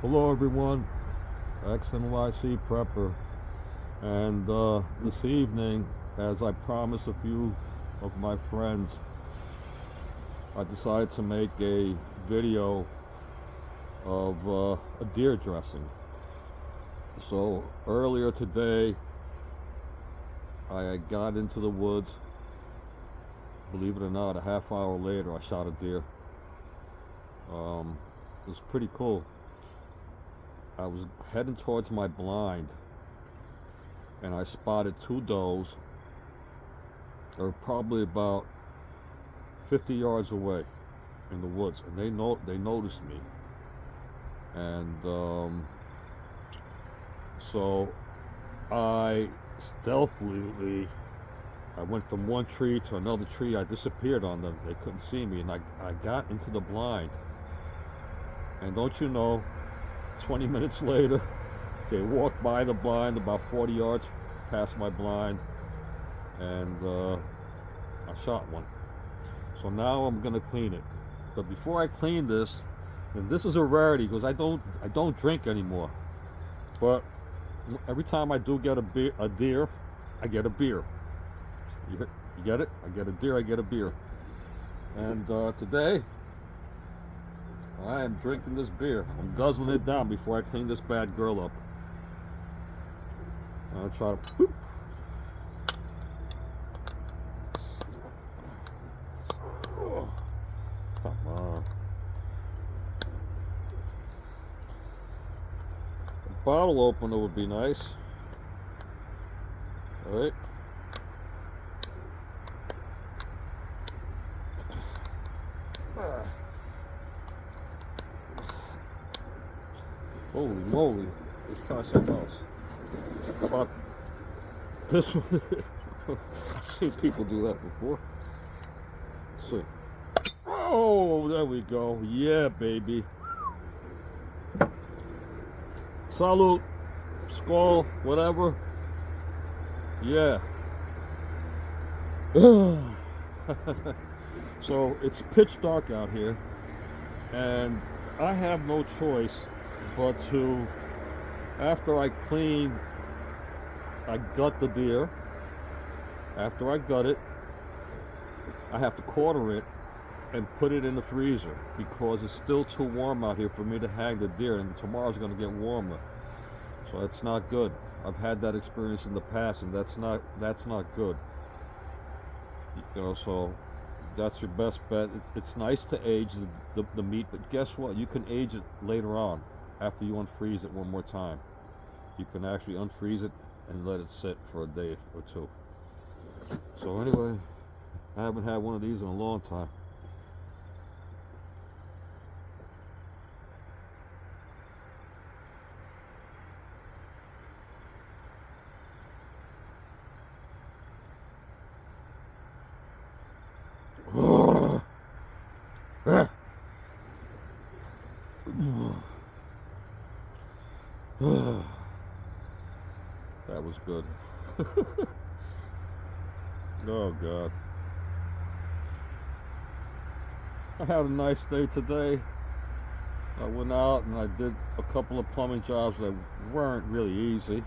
Hello everyone, XNYC Prepper, and this evening, as I promised a few of my friends, I decided to make a video of a deer dressing. So earlier today, I got into the woods. Believe it or not, a half hour later, I shot a deer. It was pretty cool. I was heading towards my blind and I spotted two does. They were probably about 50 yards away in the woods, and they noticed me. And so I stealthily I went from one tree to another tree. I disappeared on them. They couldn't see me, and I got into the blind. And don't you know, 20 minutes later, they walked by the blind about 40 yards past my blind, and I shot one. So now I'm gonna clean it. But before I clean this, and this is a rarity because I don't drink anymore. But every time I do get a deer, I get a beer. You get it? I get a deer, I get a beer. And today, I am drinking this beer. I'm guzzling it down before I clean this bad girl up. I'll try to boop. Oh, come on. A bottle opener would be nice. All right. Holy moly. Let's try something else. How about this one? I've seen people do that before. Let's see. Oh, there we go. Yeah, baby. Salute. Skull. Whatever. Yeah. So it's pitch dark out here, and I have no choice but to, after I clean, I gut the deer. After I gut it, I have to quarter it and put it in the freezer because it's still too warm out here for me to hang the deer, and tomorrow's going to get warmer. So that's not good. I've had that experience in the past, and that's not good. You know, so that's your best bet. It's nice to age the meat, but guess what? You can age it later on after you unfreeze it one more time. You can actually unfreeze it and let it sit for a day or two. So anyway, I haven't had one of these in a long time. That was good. Oh God. I had a nice day today. I went out and I did a couple of plumbing jobs that weren't really easy.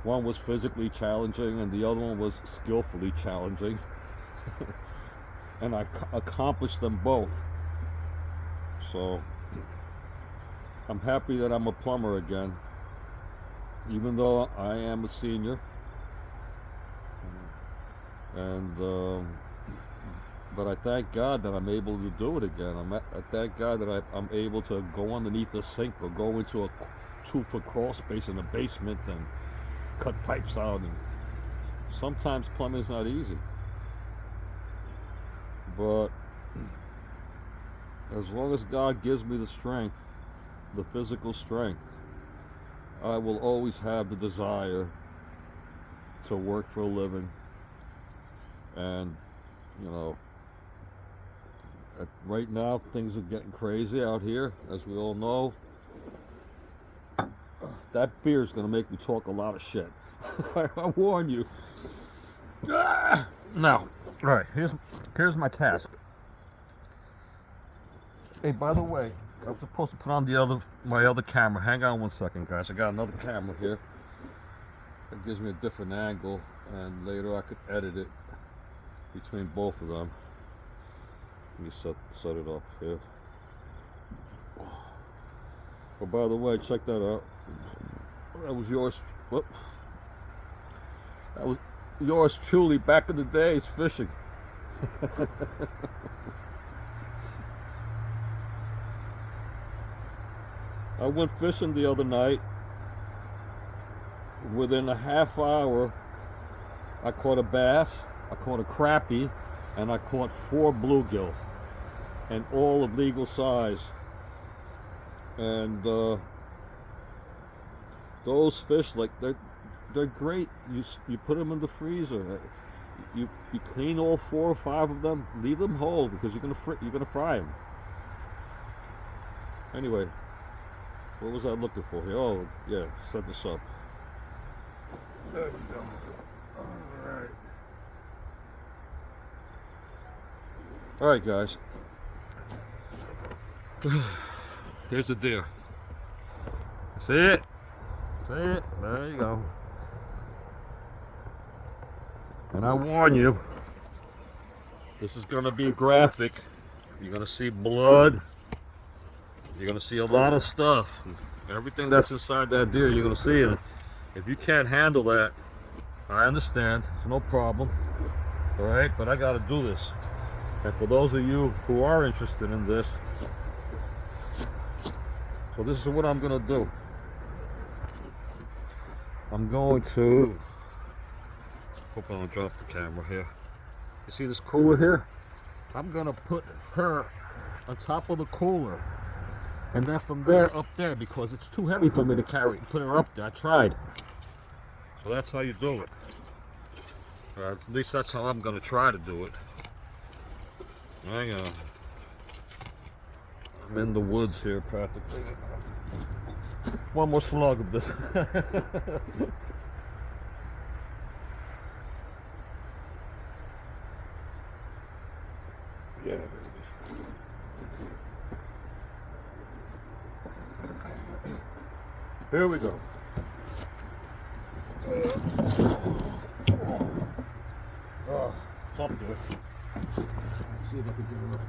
One was physically challenging and the other one was skillfully challenging. And I accomplished them both. So I'm happy that I'm a plumber again, even though I am a senior. And but I thank God that I'm able to do it again. I thank God that I'm able to go underneath the sink or go into a 2-foot crawl space in the basement and cut pipes out. And sometimes plumbing's not easy, but as long as God gives me the strength, the physical strength, I will always have the desire to work for a living. And you know, right now things are getting crazy out here, as we all know. That beer is going to make me talk a lot of shit. I warn you. Now, all right, here's my task. Hey, by the way, I'm supposed to put on my other camera. Hang on one second, guys. I got another camera here. It gives me a different angle, and later I could edit it between both of them. Let me set it up here. Oh, by the way, check that out. That was yours. Whoop. That was yours truly back in the days fishing. I went fishing the other night. Within a half hour, I caught a bass, I caught a crappie, and I caught 4 bluegill, and all of legal size. And those fish, like they're great. You put them in the freezer. You clean all 4 or 5 of them, leave them whole because you're gonna fry them. Anyway, what was I looking for here? Oh yeah, set this up. There we go. All right, guys. There's a deer. See it? See it? There you go. And I warn you, this is gonna be graphic. You're gonna see blood. You're gonna see a lot of stuff. Everything that's inside that deer, you're gonna see it. If you can't handle that, I understand. It's no problem. All right, but I gotta do this. And for those of you who are interested in this, so this is what I'm gonna do. I'm going to, hope I don't drop the camera here. You see this cooler here? I'm gonna put her on top of the cooler. And then from there up there, because it's too heavy for me to carry, put her up there. I tried. So that's how you do it. At least that's how I'm gonna try to do it. Hang on. I'm in the woods here practically. One more slug of this. Yeah, baby. Here we go. Oh, tough to it. Let's see if I can get her up.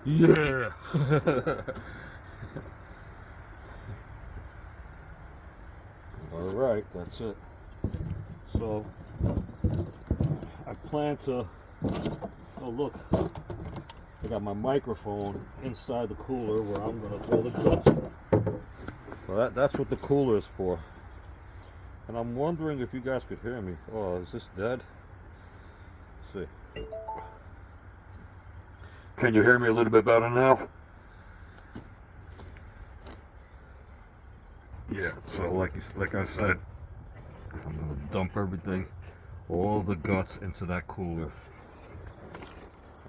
Yeah. All right, that's it. So I plan to, oh look, I got my microphone inside the cooler where I'm gonna throw the guts. So that's what the cooler is for. And I'm wondering if you guys could hear me. Oh, is this dead? Let's see. Can you hear me a little bit better now? Yeah, so like I said, I'm gonna dump everything, all the guts into that cooler.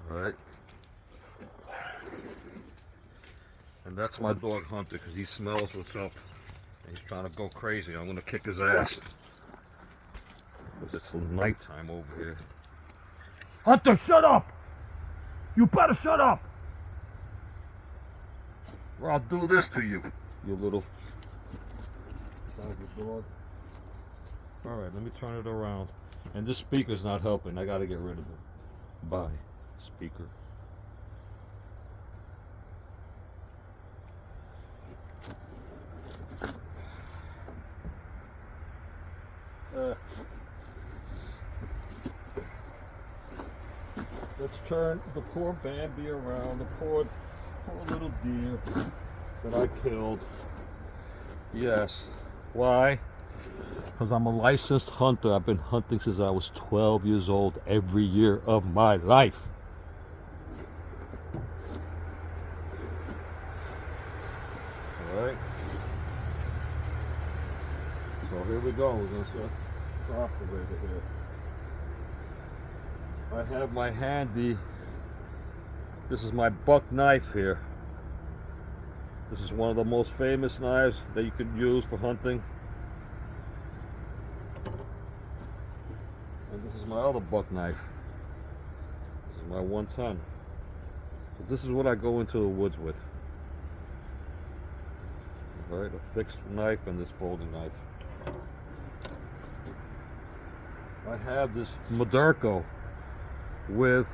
Alright? And that's my dog Hunter, because he smells what's up. And he's trying to go crazy. I'm gonna kick his ass. Because it's nighttime over here. Hunter, shut up! You better shut up! Or I'll do this to you, you little dog. Alright, let me turn it around. And this speaker's not helping. I gotta get rid of it. Bye, speaker. Let's turn the poor Bambi around, the poor little deer that I killed. Yes. Why? Because I'm a licensed hunter. I've been hunting since I was 12 years old, every year of my life. Alright. So here we go. We're going to start the operator here. I have my handy, this is my buck knife here. This is one of the most famous knives that you could use for hunting. And this is my other buck knife. This is my 110. So this is what I go into the woods with. Alright, a fixed knife and this folding knife. I have this Modurko with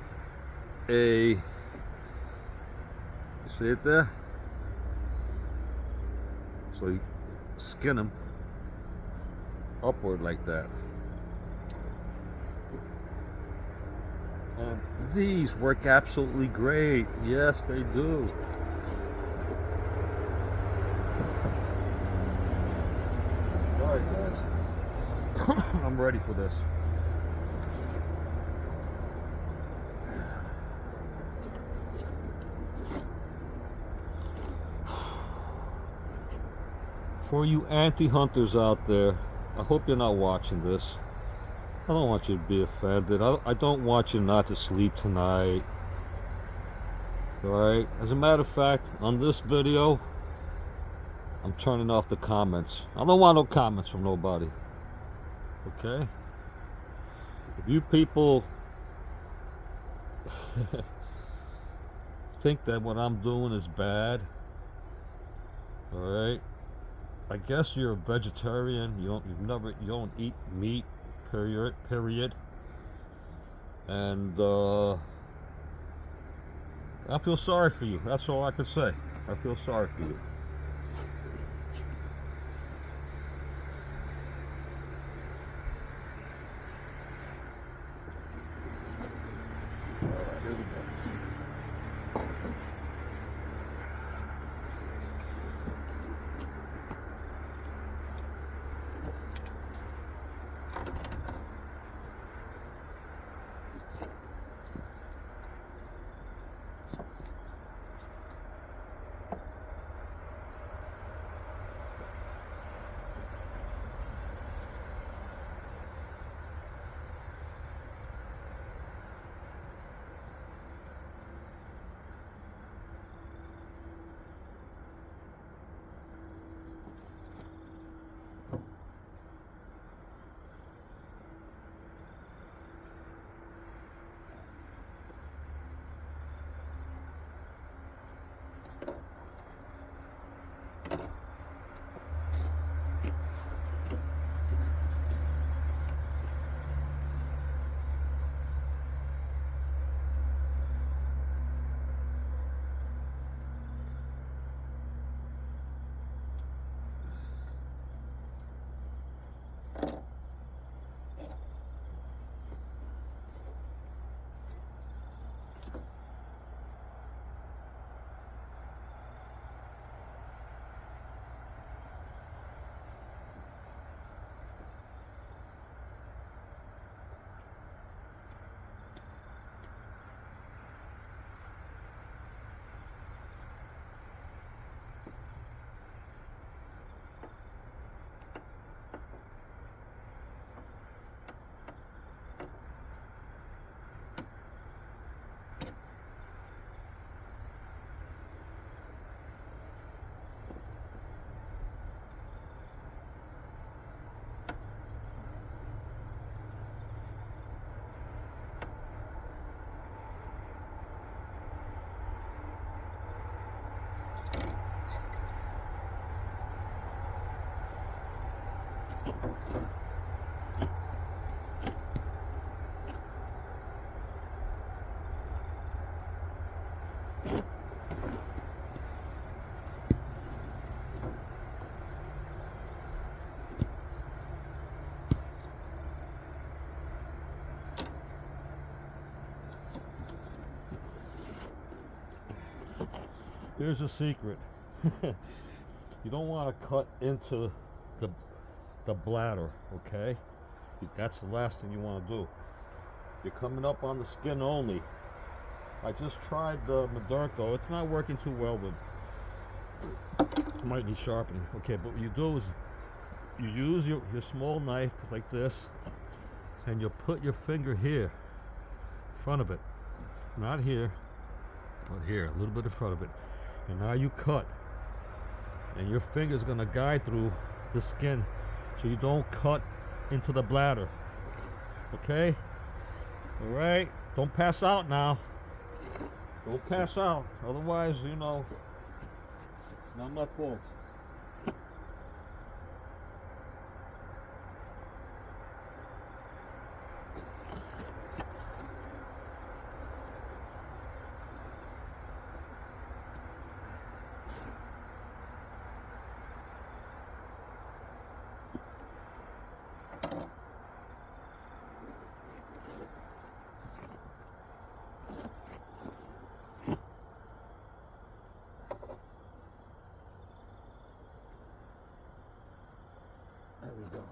a, see it there? So you skin them upward like that. And these work absolutely great. Yes, they do. Alright guys, I'm ready for this. For you anti-hunters out there, I hope you're not watching this. I don't want you to be offended. I don't want you not to sleep tonight. Alright? As a matter of fact, on this video, I'm turning off the comments. I don't want no comments from nobody. Okay? If you people think that what I'm doing is bad, alright? I guess you're a vegetarian. You don't eat meat, period. And I feel sorry for you. That's all I can say. I feel sorry for you. All right, here we go. Here's a secret. You don't want to cut into the bladder, okay? That's the last thing you want to do. You're coming up on the skin only. I just tried the Modurko. It's not working too well with. It might need sharpening. Okay, but what you do is you use your small knife like this, and you put your finger here, in front of it. Not here, but here, a little bit in front of it. And now you cut, and your finger's gonna guide through the skin so you don't cut into the bladder. Okay? All right? Don't pass out now. Don't pass out. Otherwise, you know, not my fault. There we go.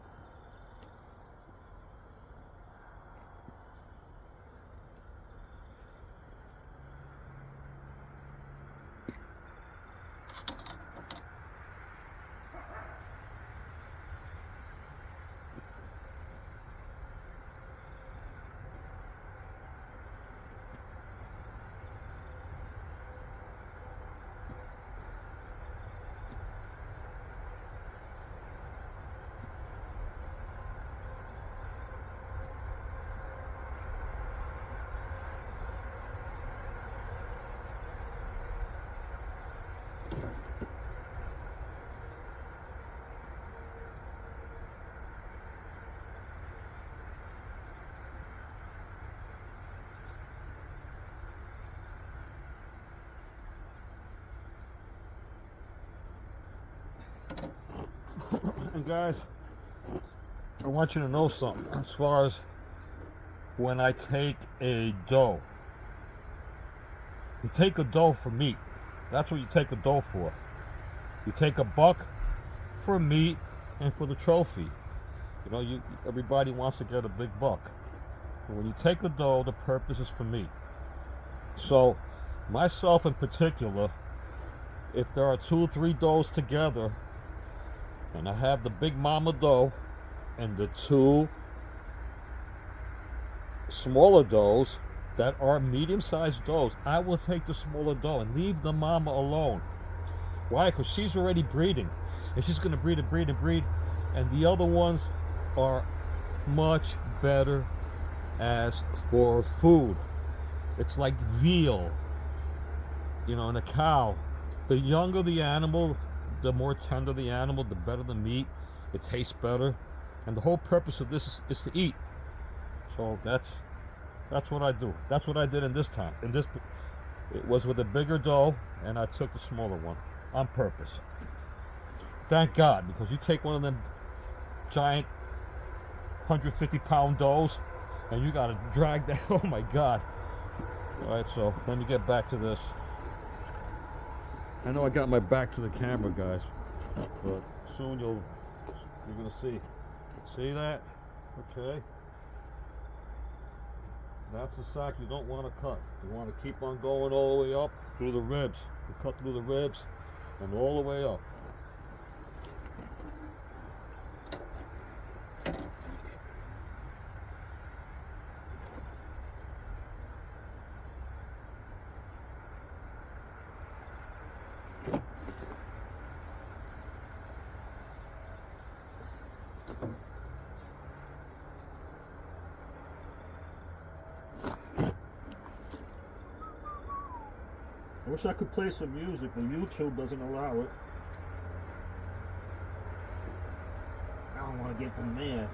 And guys, I want you to know something as far as when I take a doe. You take a doe for meat. That's what you take a doe for. You take a buck for meat and for the trophy. You know, everybody wants to get a big buck. But when you take a doe, the purpose is for meat. So, myself in particular, if there are 2 or 3 does together, and I have the big mama doe and the 2 smaller does that are medium-sized does, I will take the smaller doe and leave the mama alone. Why? Because she's already breeding, and she's going to breed and breed and breed, and the other ones are much better as for food. It's like veal, you know, and a cow. The younger the animal, the more tender the animal, the better the meat. It tastes better, and the whole purpose of this is to eat. So that's what I do. That's what I did in this time. It was with a bigger doe, and I took the smaller one on purpose. Thank God, because you take one of them giant 150-pound does, and you gotta drag that. Oh my God! All right, so let me get back to this. I know I got my back to the camera, guys, but soon you're gonna see. See that? Okay. That's the sack you don't want to cut. You want to keep on going all the way up through the ribs. You cut through the ribs and all the way up. I wish I could play some music, but YouTube doesn't allow it. I don't want to get them mad.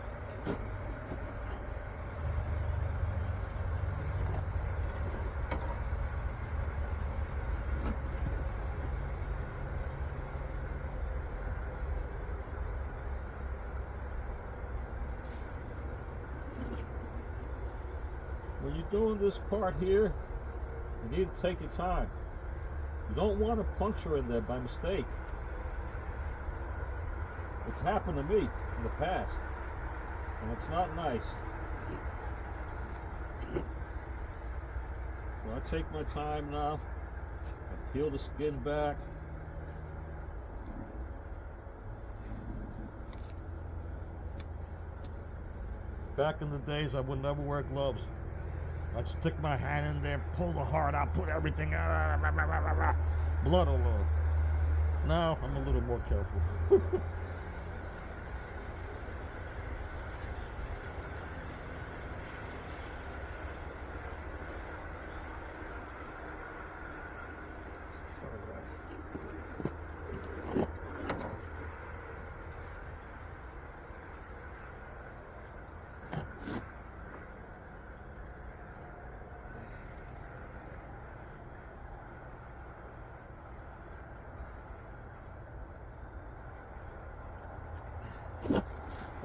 When you're doing this part here, you need to take your time. You don't want to puncture in there by mistake. It's happened to me in the past, and it's not nice. So I take my time now. I peel the skin back. Back in the days, I would never wear gloves. I'd stick my hand in there, pull the heart out, put everything out, blood all over. Now I'm a little more careful.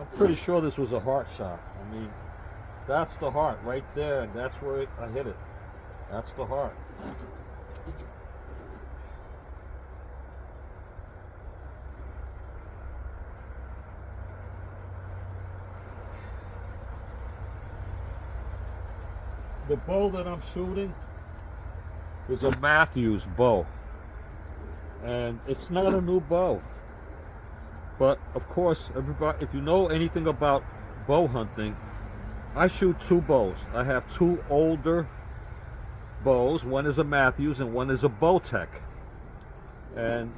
I'm pretty sure this was a heart shot. I mean, that's the heart right there, and that's where I hit it. That's the heart. The bow that I'm shooting is a Matthews bow, and it's not a new bow. But of course, everybody, if you know anything about bow hunting, I shoot two bows. I have two older bows. One is a Matthews and one is a Bowtech, and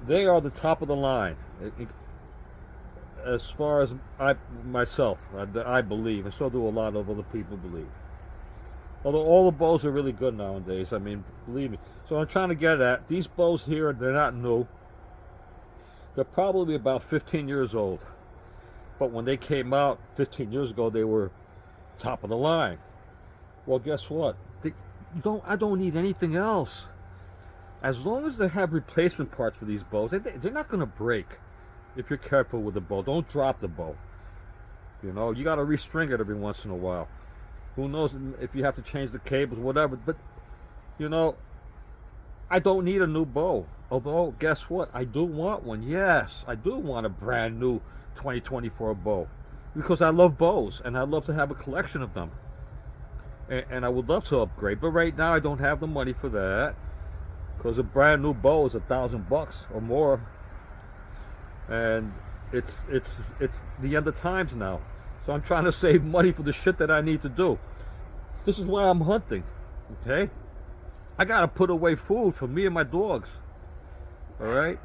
they are the top of the line. As far as I believe, and so do a lot of other people believe. Although all the bows are really good nowadays, I mean, believe me. So I'm trying to get at these bows here. They're not new. They're probably about 15 years old. But when they came out 15 years ago, they were top of the line. Well, guess what? I don't need anything else. As long as they have replacement parts for these bows, they're not going to break. If you're careful with the bow, don't drop the bow. You know, you got to restring it every once in a while. Who knows if you have to change the cables, whatever. But, you know, I don't need a new bow. Although, guess what? I do want one. Yes, I do want a brand new 2024 bow. Because I love bows, and I love to have a collection of them. And I would love to upgrade. But right now, I don't have the money for that. Because a brand new bow is $1,000 or more. And it's the end of times now. So I'm trying to save money for the shit that I need to do. This is why I'm hunting, okay? I gotta put away food for me and my dogs, all right?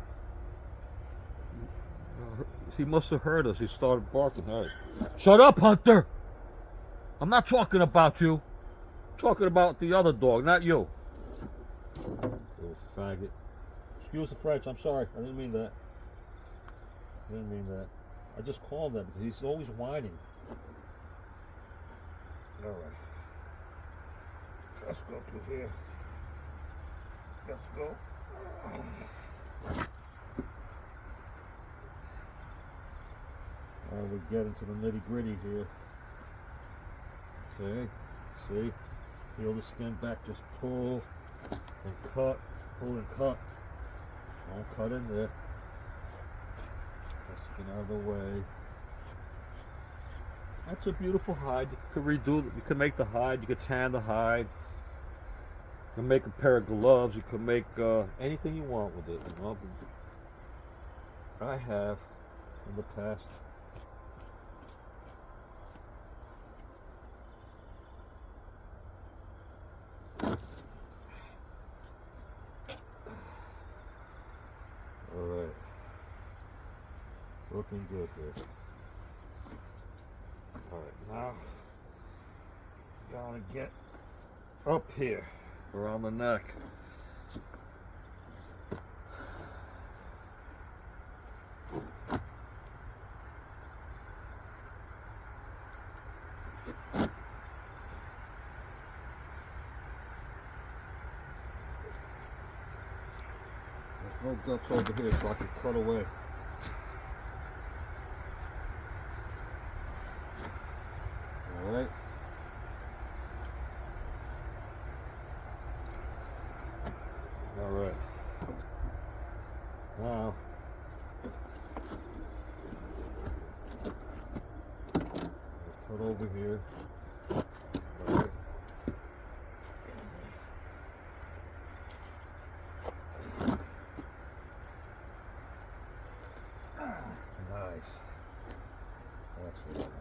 He must have heard us. He started barking. All right. Shut up, Hunter! I'm not talking about you. I'm talking about the other dog, not you. Little faggot. Excuse the French, I'm sorry. I didn't mean that. I just called him because he's always whining. All right. Let's go through here. Let's go. We get into the nitty gritty here. See? Peel the skin back, just pull and cut, pull and cut. Don't cut in there. Get out of the way. That's a beautiful hide. You could make the hide, you could tan the hide. You can make a pair of gloves, you could make anything you want with it. You know? I have in the past. Alright. Looking good here. Alright, now gotta get up here around the neck. There's no guts over here, so I can cut away. Alright. Alright. Now, cut over here. Alright. Nice. That's what I want.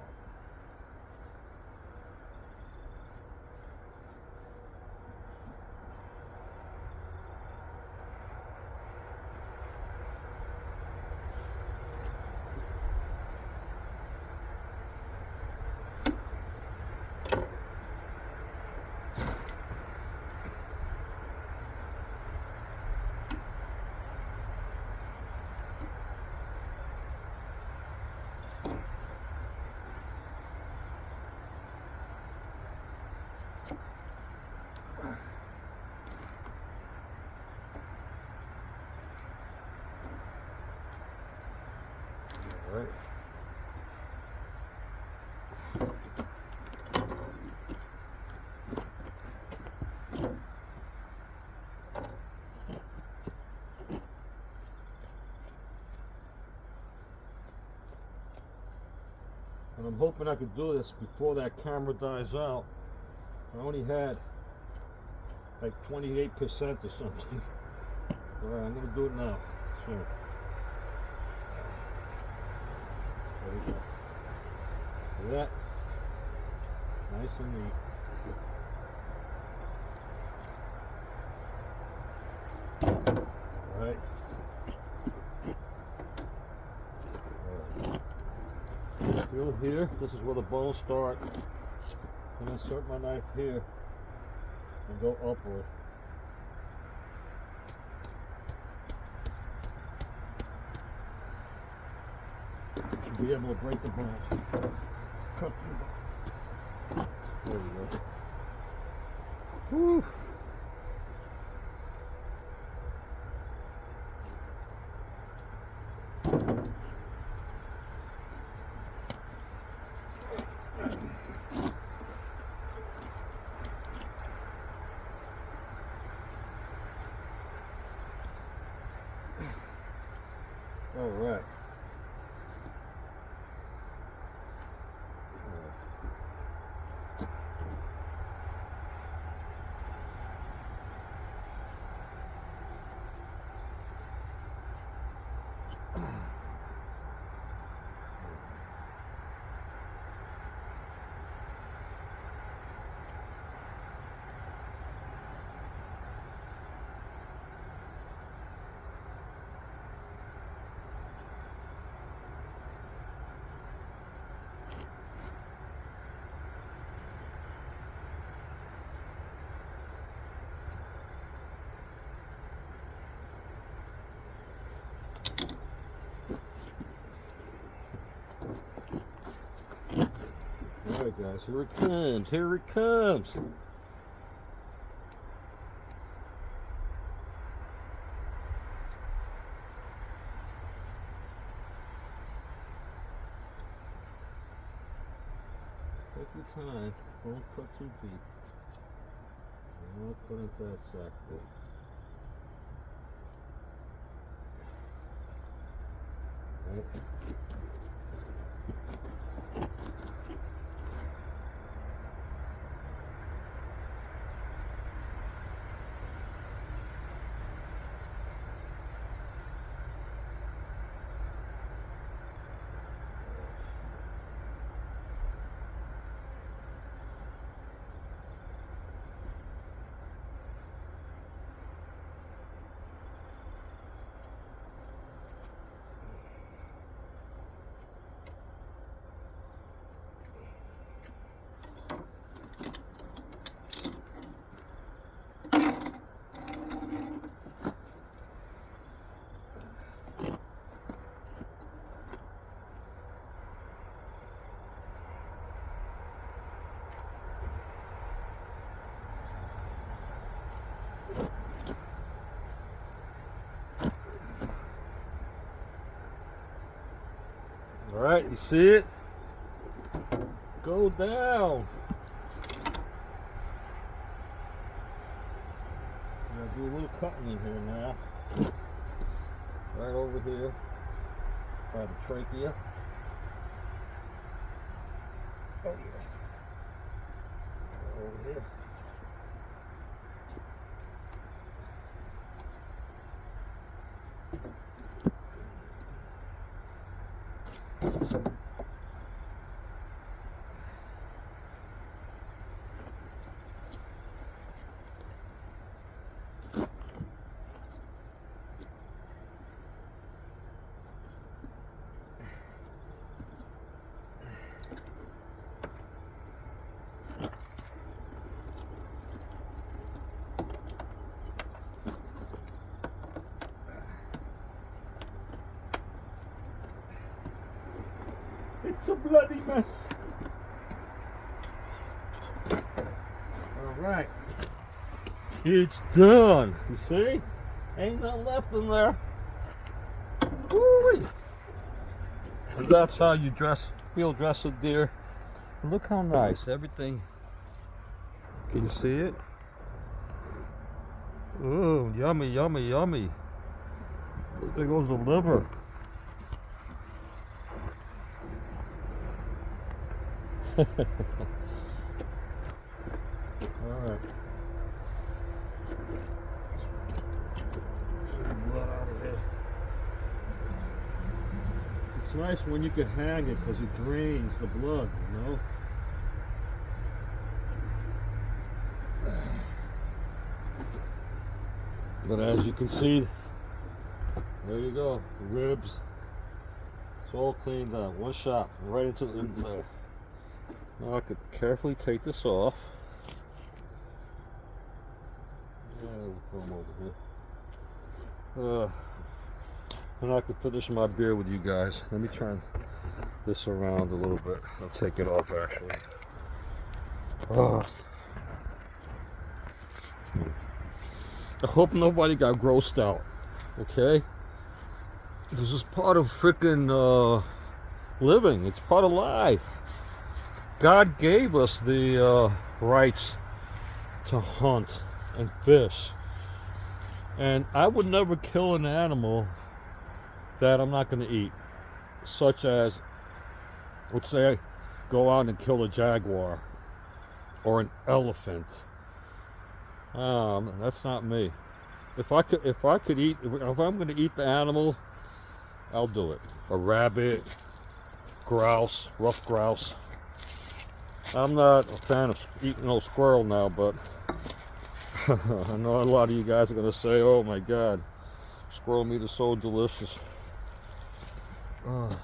And I'm hoping I could do this before that camera dies out. I only had like 28% or something. Alright, I'm going to do it now. So, there we go. See that? Nice and neat. Alright. Feel here, this is where the bones start. I'm going to insert my knife here and go upward. Should be able to break the bones. Cut through the... There we go. Whew. All right. Alright guys, here it comes, here it comes. Take your time, don't cut too deep. Don't cut into that sack there. Right. All right, you see it? Go down. I'm gonna do a little cutting in here now. Right over here by the trachea. Oh yeah. Over here. It's a bloody mess. All right, it's done. You see? Ain't nothing left in there. Woo-wee. And that's how you field dress a deer. Look how nice everything. Can you see it? Ooh, yummy, yummy, yummy. There goes the liver. Alright. Blood out of here. It's nice when you can hang it because it drains the blood, you know? But as you can see, there you go, the ribs. It's all cleaned up, one shot, right into there. Now I could carefully take this off. Yeah, we'll put them over here. And I could finish my beer with you guys. Let me turn this around a little bit. I'll take it off actually. I hope nobody got grossed out. Okay? This is part of freaking living. It's part of life. God gave us the rights to hunt and fish. And I would never kill an animal that I'm not going to eat. Such as, let's say I go out and kill a jaguar or an elephant. That's not me. If I'm going to eat the animal, I'll do it. A rabbit, grouse, rough grouse. I'm not a fan of eating no squirrel now, but I know a lot of you guys are going to say, oh my God, squirrel meat is so delicious. Let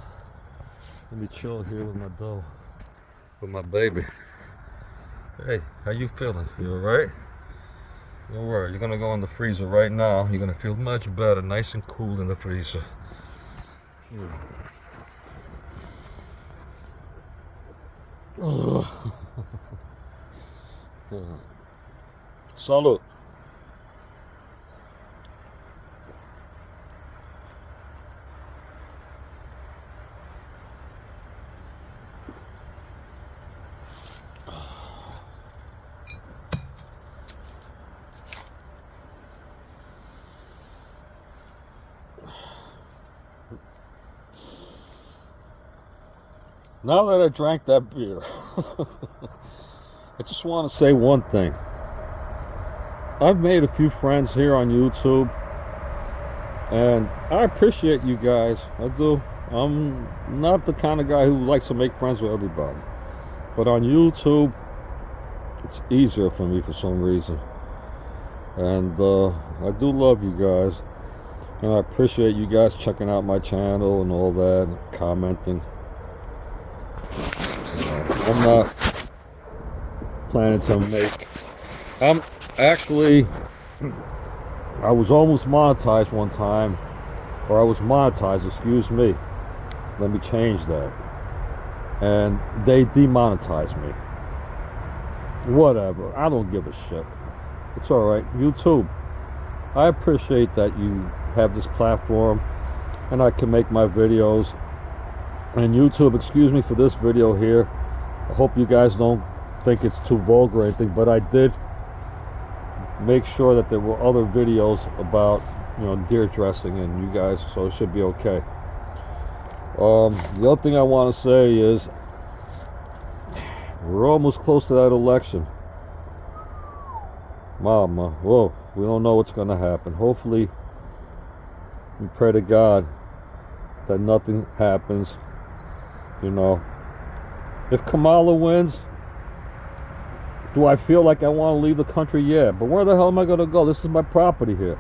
me chill here with my dough, with my baby. Hey, how you feeling? You alright? Don't worry, you're going to go in the freezer right now. You're going to feel much better, nice and cool in the freezer. Salud. Now that I drank that beer, I just want to say one thing. I've made a few friends here on YouTube, and I appreciate you guys. I do. I'm not the kind of guy who likes to make friends with everybody. But on YouTube, it's easier for me for some reason. And I do love you guys. And I appreciate you guys checking out my channel and all that, and commenting. I'm not planning to make... I was almost monetized one time. Or I was monetized, excuse me. Let me change that. And they demonetized me. Whatever. I don't give a shit. It's alright. YouTube. I appreciate that you have this platform and I can make my videos. And YouTube, excuse me for this video here. I hope you guys don't think it's too vulgar or anything, but I did make sure that there were other videos about, you know, deer dressing and you guys, so it should be okay. The other thing I want to say is we're almost close to that election. Mama, whoa, we don't know what's going to happen. Hopefully, we pray to God that nothing happens. You know, if Kamala wins, do I feel like I want to leave the country? Yeah, but where the hell am I going to go? This is my property here.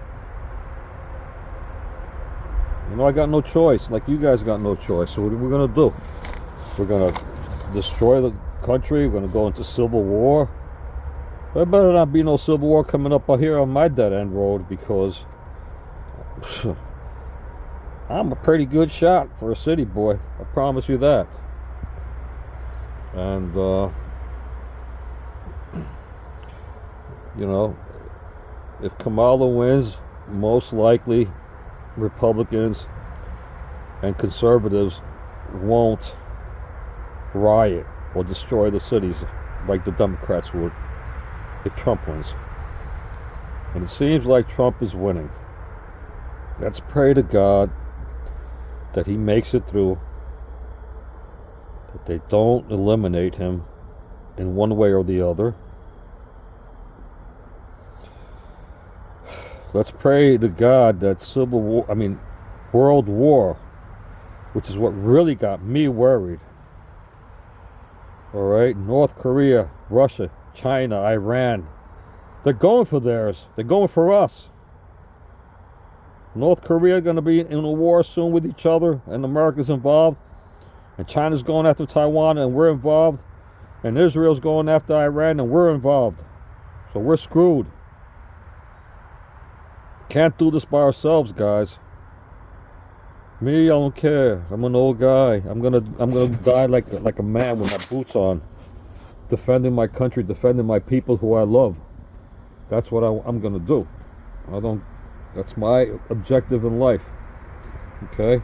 You know, I got no choice. Like you guys got no choice. So what are we going to do? We're going to destroy the country. We're going to go into civil war. There better not be no civil war coming up here on my dead end road, because I'm a pretty good shot for a city boy. I promise you that. And, you know, if Kamala wins, most likely Republicans and conservatives won't riot or destroy the cities like the Democrats would if Trump wins. And it seems like Trump is winning. Let's pray to God that he makes it through, that they don't eliminate him in one way or the other. Let's pray to God that World War, which is what really got me worried. All right, North Korea, Russia, China, Iran, they're going for theirs. They're going for us. North Korea going to be in a war soon with each other, and America's involved. And China's going after Taiwan, and we're involved. And Israel's going after Iran, and we're involved. So we're screwed. Can't do this by ourselves, guys. Me, I don't care. I'm an old guy. I'm gonna die like a man with my boots on, defending my country, defending my people who I love. That's what I'm gonna do. That's my objective in life. Okay?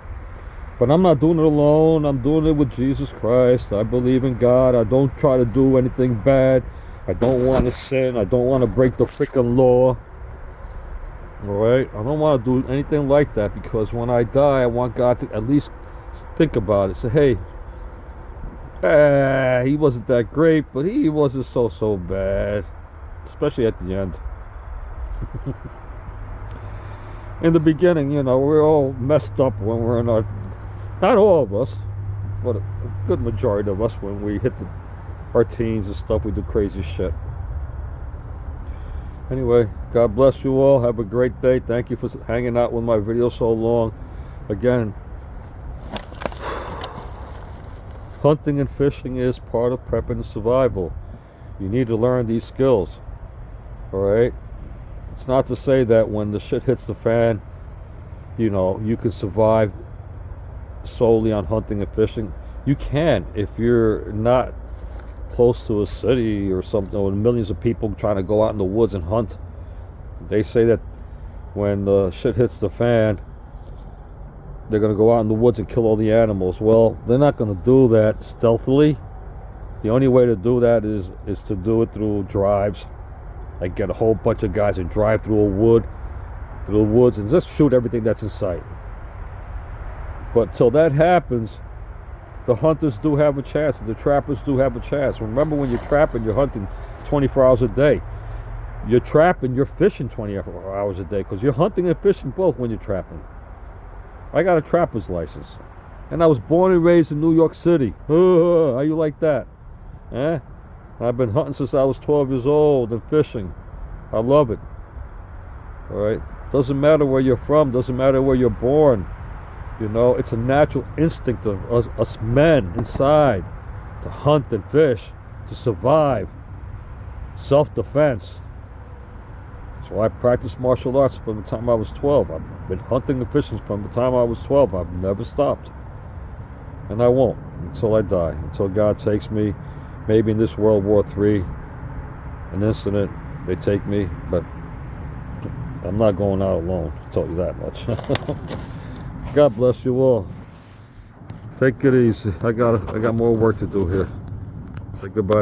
But I'm not doing it alone. I'm doing it with Jesus Christ. I believe in God. I don't try to do anything bad. I don't want to sin. I don't want to break the freaking law. Alright? I don't want to do anything like that, because when I die, I want God to at least think about it. Say, hey, he wasn't that great, but he wasn't so bad. Especially at the end. In the beginning, we're all messed up when we're in our... Not all of us, but a good majority of us, when we hit our teens and stuff, we do crazy shit. Anyway, God bless you all. Have a great day. Thank you for hanging out with my video so long. Again, hunting and fishing is part of prepping and survival. You need to learn these skills. Alright? It's not to say that when the shit hits the fan, you can survive solely on hunting and fishing. You can, if you're not close to a city or something, with millions of people trying to go out in the woods and hunt. They say that when the shit hits the fan, they're going to go out in the woods and kill all the animals. Well, they're not going to do that stealthily. The only way to do that is to do it through drives. Like, get a whole bunch of guys and drive through the woods and just shoot everything that's in sight. But till that happens, the hunters do have a chance, and the trappers do have a chance. Remember, when you're trapping, you're hunting 24 hours a day. You're trapping, you're fishing 24 hours a day, because you're hunting and fishing both when you're trapping. I got a trapper's license, and I was born and raised in New York City. How you like that? I've been hunting since I was 12 years old and fishing. I love it. All right? Doesn't matter where you're from, doesn't matter where you're born. It's a natural instinct of us men inside to hunt and fish, to survive, self-defense. So I practiced martial arts from the time I was 12. I've been hunting and fishing from the time I was 12. I've never stopped. And I won't until I die, until God takes me. Maybe in this World War III, an incident, they take me, but I'm not going out alone, I'll tell you that much. God bless you all. Take it easy. I got more work to do here. Say goodbye.